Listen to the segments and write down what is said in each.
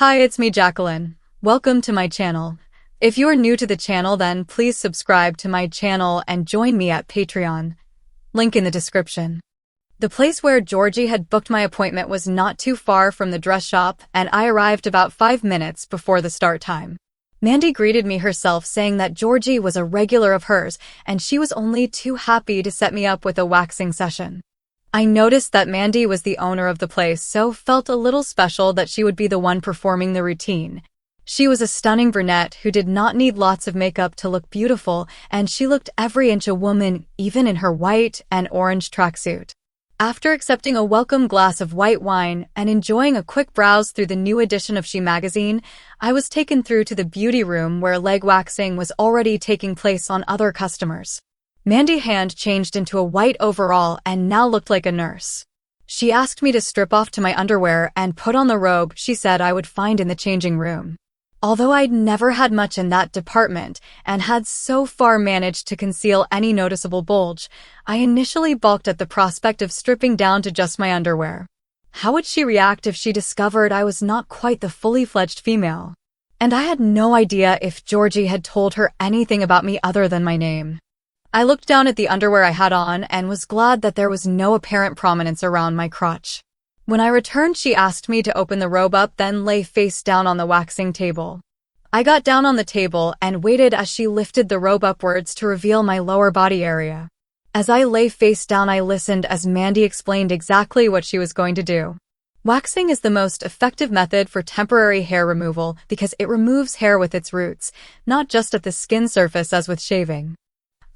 Hi, it's me, Jacqueline. Welcome to my channel. If you are new to the channel, then please subscribe to my channel and join me at Patreon. Link in the description. The place where Georgie had booked my appointment was not too far from the dress shop, and I arrived about 5 minutes before the start time. Mandy greeted me herself, saying that Georgie was a regular of hers, and she was only too happy to set me up with a waxing session. I noticed that Mandy was the owner of the place, so felt a little special that she would be the one performing the routine. She was a stunning brunette who did not need lots of makeup to look beautiful, and she looked every inch a woman, even in her white and orange tracksuit. After accepting a welcome glass of white wine and enjoying a quick browse through the new edition of She magazine, I was taken through to the beauty room where leg waxing was already taking place on other customers. Mandy hand changed into a white overall and now looked like a nurse. She asked me to strip off to my underwear and put on the robe she said I would find in the changing room. Although I'd never had much in that department and had so far managed to conceal any noticeable bulge, I initially balked at the prospect of stripping down to just my underwear. How would she react if she discovered I was not quite the fully fledged female? And I had no idea if Georgie had told her anything about me other than my name. I looked down at the underwear I had on and was glad that there was no apparent prominence around my crotch. When I returned, she asked me to open the robe up, then lay face down on the waxing table. I got down on the table and waited as she lifted the robe upwards to reveal my lower body area. As I lay face down, I listened as Mandy explained exactly what she was going to do. Waxing is the most effective method for temporary hair removal because it removes hair with its roots, not just at the skin surface as with shaving.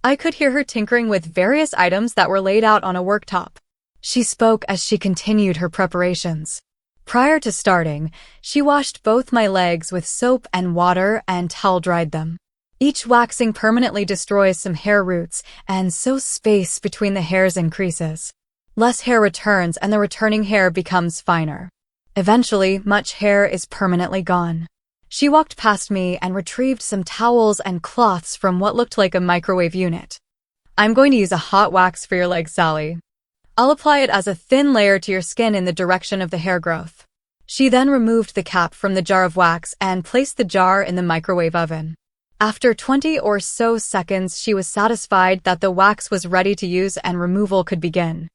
I could hear her tinkering with various items that were laid out on a worktop. She spoke as she continued her preparations. Prior to starting, she washed both my legs with soap and water and towel-dried them. Each waxing permanently destroys some hair roots, and so space between the hairs increases. Less hair returns and the returning hair becomes finer. Eventually, much hair is permanently gone. She walked past me and retrieved some towels and cloths from what looked like a microwave unit. I'm going to use a hot wax for your legs, Sally. I'll apply it as a thin layer to your skin in the direction of the hair growth. She then removed the cap from the jar of wax and placed the jar in the microwave oven. After 20 or so seconds, she was satisfied that the wax was ready to use and removal could begin.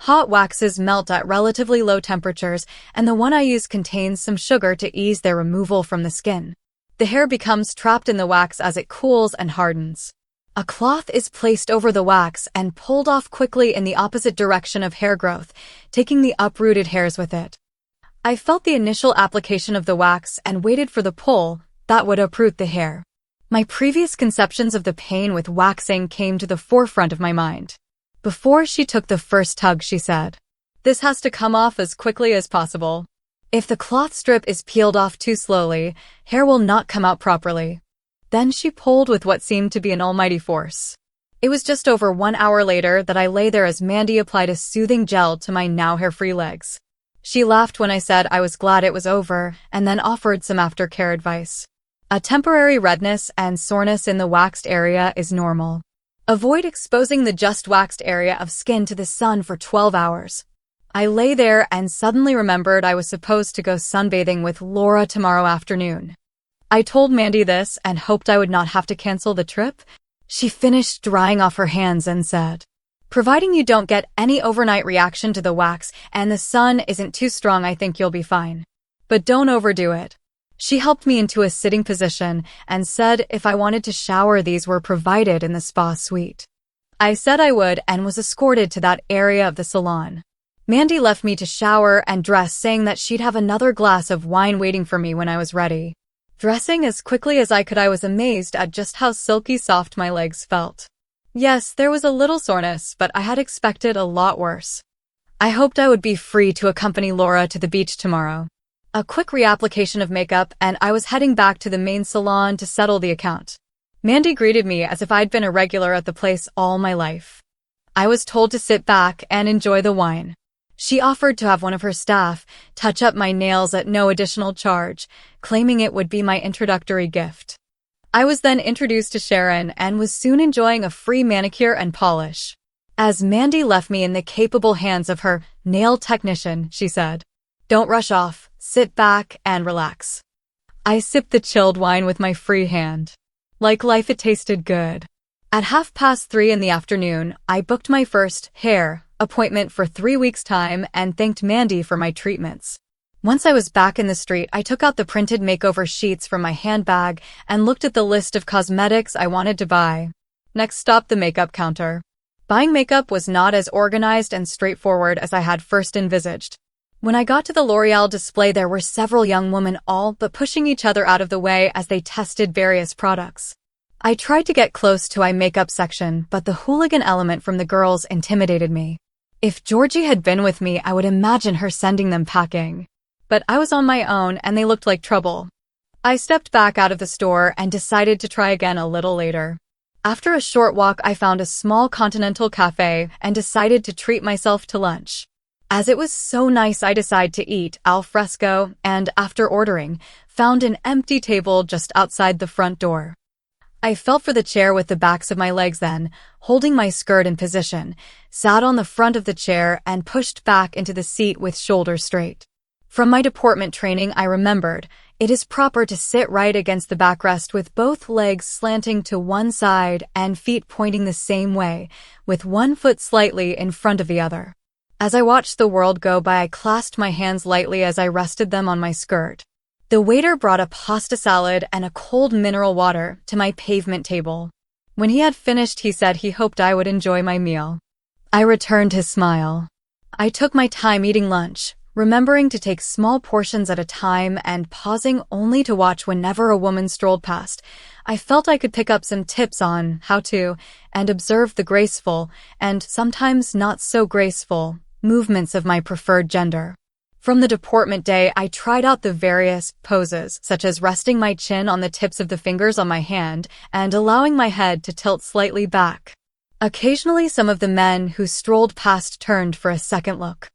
Hot waxes melt at relatively low temperatures, and the one I use contains some sugar to ease their removal from the skin. The hair becomes trapped in the wax as it cools and hardens. A cloth is placed over the wax and pulled off quickly in the opposite direction of hair growth, taking the uprooted hairs with it. I felt the initial application of the wax and waited for the pull that would uproot the hair. My previous conceptions of the pain with waxing came to the forefront of my mind. Before she took the first tug, she said, "This has to come off as quickly as possible. If the cloth strip is peeled off too slowly, hair will not come out properly." Then she pulled with what seemed to be an almighty force. It was just over 1 hour later that I lay there as Mandy applied a soothing gel to my now hair-free legs. She laughed when I said I was glad it was over and then offered some aftercare advice. A temporary redness and soreness in the waxed area is normal. Avoid exposing the just waxed area of skin to the sun for 12 hours. I lay there and suddenly remembered I was supposed to go sunbathing with Laura tomorrow afternoon. I told Mandy this and hoped I would not have to cancel the trip. She finished drying off her hands and said, "Providing you don't get any overnight reaction to the wax and the sun isn't too strong, I think you'll be fine. But don't overdo it." She helped me into a sitting position and said if I wanted to shower, these were provided in the spa suite. I said I would and was escorted to that area of the salon. Mandy left me to shower and dress, saying that she'd have another glass of wine waiting for me when I was ready. Dressing as quickly as I could, I was amazed at just how silky soft my legs felt. Yes, there was a little soreness, but I had expected a lot worse. I hoped I would be free to accompany Laura to the beach tomorrow. A quick reapplication of makeup and I was heading back to the main salon to settle the account. Mandy greeted me as if I'd been a regular at the place all my life. I was told to sit back and enjoy the wine. She offered to have one of her staff touch up my nails at no additional charge, claiming it would be my introductory gift. I was then introduced to Sharon and was soon enjoying a free manicure and polish. As Mandy left me in the capable hands of her nail technician, she said, Don't rush off, sit back and relax. I sipped the chilled wine with my free hand. Like life, it tasted good. At 3:30 in the afternoon, I booked my first hair appointment for 3 weeks' time and thanked Mandy for my treatments. Once I was back in the street, I took out the printed makeover sheets from my handbag and looked at the list of cosmetics I wanted to buy. Next stop, the makeup counter. Buying makeup was not as organized and straightforward as I had first envisaged. When I got to the L'Oreal display, there were several young women all but pushing each other out of the way as they tested various products. I tried to get close to my makeup section, but the hooligan element from the girls intimidated me. If Georgie had been with me, I would imagine her sending them packing. But I was on my own and they looked like trouble. I stepped back out of the store and decided to try again a little later. After a short walk, I found a small continental cafe and decided to treat myself to lunch. As it was so nice, I decided to eat al fresco and, after ordering, found an empty table just outside the front door. I felt for the chair with the backs of my legs, then, holding my skirt in position, sat on the front of the chair and pushed back into the seat with shoulders straight. From my deportment training, I remembered, it is proper to sit right against the backrest with both legs slanting to one side and feet pointing the same way, with one foot slightly in front of the other. As I watched the world go by, I clasped my hands lightly as I rested them on my skirt. The waiter brought a pasta salad and a cold mineral water to my pavement table. When he had finished, he said he hoped I would enjoy my meal. I returned his smile. I took my time eating lunch, remembering to take small portions at a time and pausing only to watch whenever a woman strolled past. I felt I could pick up some tips on how to, and observe the graceful, and sometimes not so graceful, movements of my preferred gender. From the deportment day, I tried out the various poses, such as resting my chin on the tips of the fingers on my hand and allowing my head to tilt slightly back. Occasionally, some of the men who strolled past turned for a second look.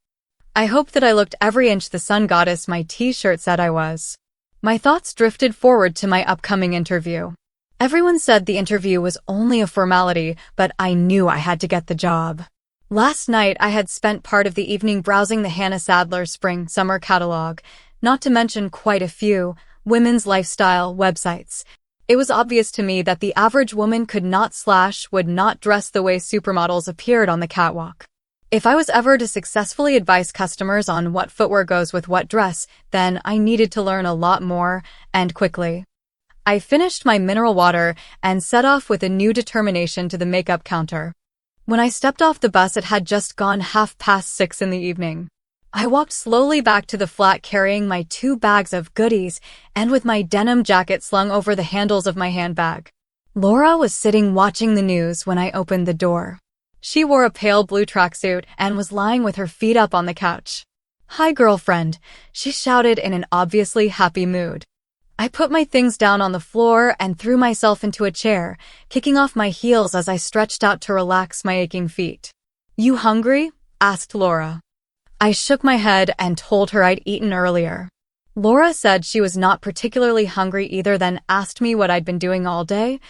I hoped that I looked every inch the sun goddess my t-shirt said I was. My thoughts drifted forward to my upcoming interview. Everyone said the interview was only a formality, but I knew I had to get the job. Last night, I had spent part of the evening browsing the Hannah Sadler Spring-Summer catalog, not to mention quite a few women's lifestyle websites. It was obvious to me that the average woman would not dress the way supermodels appeared on the catwalk. If I was ever to successfully advise customers on what footwear goes with what dress, then I needed to learn a lot more, and quickly. I finished my mineral water and set off with a new determination to the makeup counter. When I stepped off the bus, it had just gone 6:30 in the evening. I walked slowly back to the flat carrying my 2 bags of goodies and with my denim jacket slung over the handles of my handbag. Laura was sitting watching the news when I opened the door. She wore a pale blue tracksuit and was lying with her feet up on the couch. "Hi, girlfriend," she shouted in an obviously happy mood. I put my things down on the floor and threw myself into a chair, kicking off my heels as I stretched out to relax my aching feet. "You hungry?" asked Laura. I shook my head and told her I'd eaten earlier. Laura said she was not particularly hungry either, then asked me what I'd been doing all day.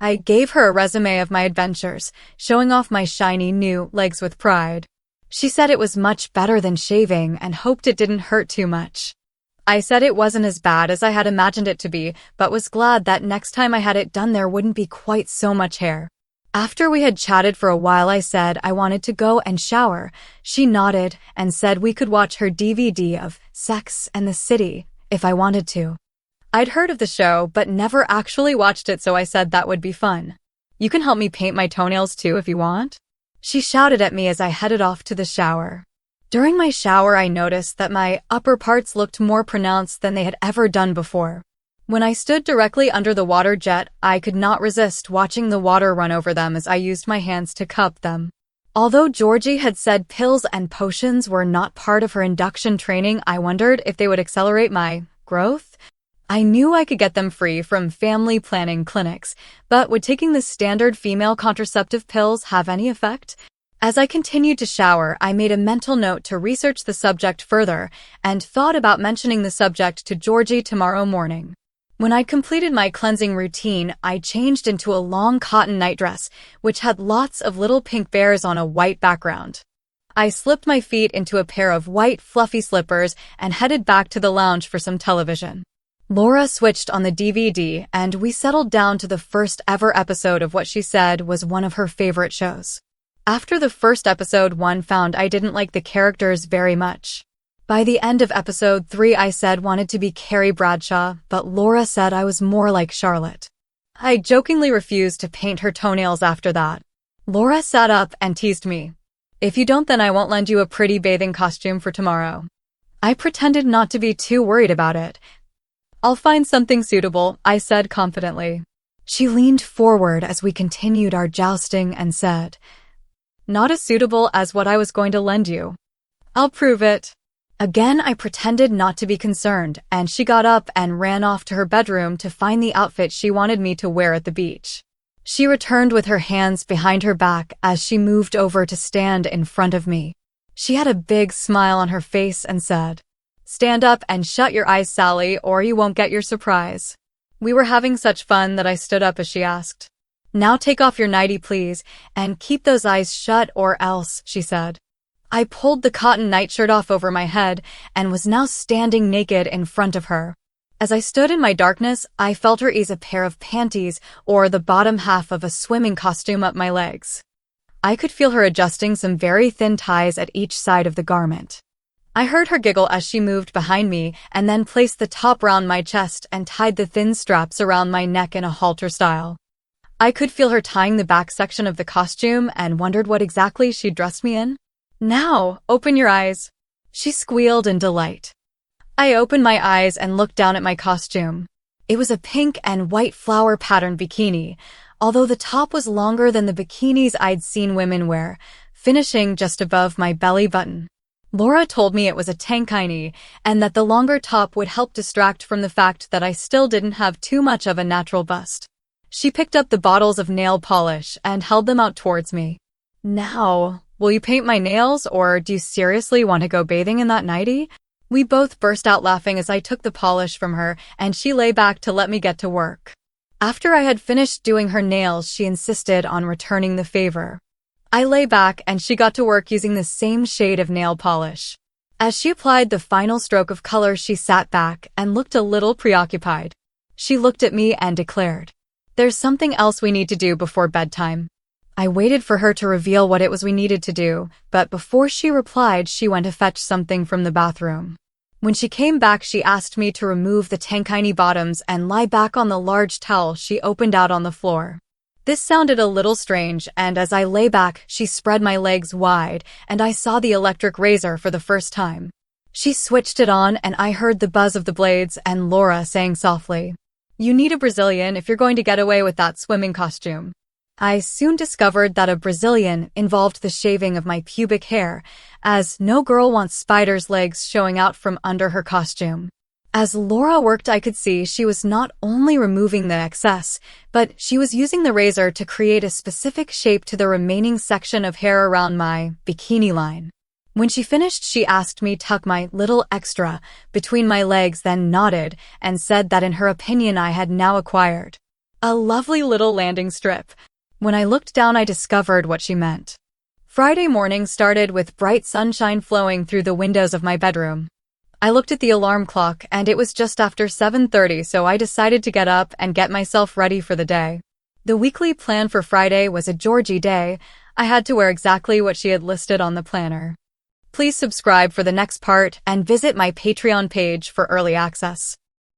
I gave her a resume of my adventures, showing off my shiny new legs with pride. She said it was much better than shaving and hoped it didn't hurt too much. I said it wasn't as bad as I had imagined it to be, but was glad that next time I had it done there wouldn't be quite so much hair. After we had chatted for a while, I said I wanted to go and shower. She nodded and said we could watch her DVD of Sex and the City if I wanted to. I'd heard of the show, but never actually watched it, so I said that would be fun. "You can help me paint my toenails too if you want," she shouted at me as I headed off to the shower. During my shower, I noticed that my upper parts looked more pronounced than they had ever done before. When I stood directly under the water jet, I could not resist watching the water run over them as I used my hands to cup them. Although Georgie had said pills and potions were not part of her induction training, I wondered if they would accelerate my growth. I knew I could get them free from family planning clinics, but would taking the standard female contraceptive pills have any effect? As I continued to shower, I made a mental note to research the subject further and thought about mentioning the subject to Georgie tomorrow morning. When I'd completed my cleansing routine, I changed into a long cotton nightdress, which had lots of little pink bears on a white background. I slipped my feet into a pair of white, fluffy slippers and headed back to the lounge for some television. Laura switched on the DVD, and we settled down to the first ever episode of what she said was one of her favorite shows. After the first episode, one found I didn't like the characters very much. By the end of episode 3, I said wanted to be Carrie Bradshaw, but Laura said I was more like Charlotte. I jokingly refused to paint her toenails after that. Laura sat up and teased me. If you don't, then I won't lend you a pretty bathing costume for tomorrow. I pretended not to be too worried about it. I'll find something suitable, I said confidently. She leaned forward as we continued our jousting and said, not as suitable as what I was going to lend you. I'll prove it. Again, I pretended not to be concerned, and she got up and ran off to her bedroom to find the outfit she wanted me to wear at the beach. She returned with her hands behind her back as she moved over to stand in front of me. She had a big smile on her face and said, stand up and shut your eyes, Sally, or you won't get your surprise. We were having such fun that I stood up as she asked. Now take off your nightie, please, and keep those eyes shut or else, she said. I pulled the cotton nightshirt off over my head and was now standing naked in front of her. As I stood in my darkness, I felt her ease a pair of panties or the bottom half of a swimming costume up my legs. I could feel her adjusting some very thin ties at each side of the garment. I heard her giggle as she moved behind me and then placed the top round my chest and tied the thin straps around my neck in a halter style. I could feel her tying the back section of the costume and wondered what exactly she'd dressed me in. Now, open your eyes, she squealed in delight. I opened my eyes and looked down at my costume. It was a pink and white flower patterned bikini, although the top was longer than the bikinis I'd seen women wear, finishing just above my belly button. Laura told me it was a tankini and that the longer top would help distract from the fact that I still didn't have too much of a natural bust. She picked up the bottles of nail polish and held them out towards me. Now, will you paint my nails, or do you seriously want to go bathing in that nightie? We both burst out laughing as I took the polish from her and she lay back to let me get to work. After I had finished doing her nails, she insisted on returning the favor. I lay back and she got to work using the same shade of nail polish. As she applied the final stroke of color, she sat back and looked a little preoccupied. She looked at me and declared, there's something else we need to do before bedtime. I waited for her to reveal what it was we needed to do, but before she replied, she went to fetch something from the bathroom. When she came back, she asked me to remove the tankini bottoms and lie back on the large towel she opened out on the floor. This sounded a little strange, and as I lay back, she spread my legs wide, and I saw the electric razor for the first time. She switched it on, and I heard the buzz of the blades and Laura saying softly, you need a Brazilian if you're going to get away with that swimming costume. I soon discovered that a Brazilian involved the shaving of my pubic hair, as no girl wants spider's legs showing out from under her costume. As Laura worked, I could see she was not only removing the excess, but she was using the razor to create a specific shape to the remaining section of hair around my bikini line. When she finished, she asked me to tuck my little extra between my legs, then nodded and said that in her opinion I had now acquired a lovely little landing strip. When I looked down, I discovered what she meant. Friday morning started with bright sunshine flowing through the windows of my bedroom. I looked at the alarm clock and it was just after 7:30, so I decided to get up and get myself ready for the day. The weekly plan for Friday was a Georgie day. I had to wear exactly what she had listed on the planner. Please subscribe for the next part and visit my Patreon page for early access.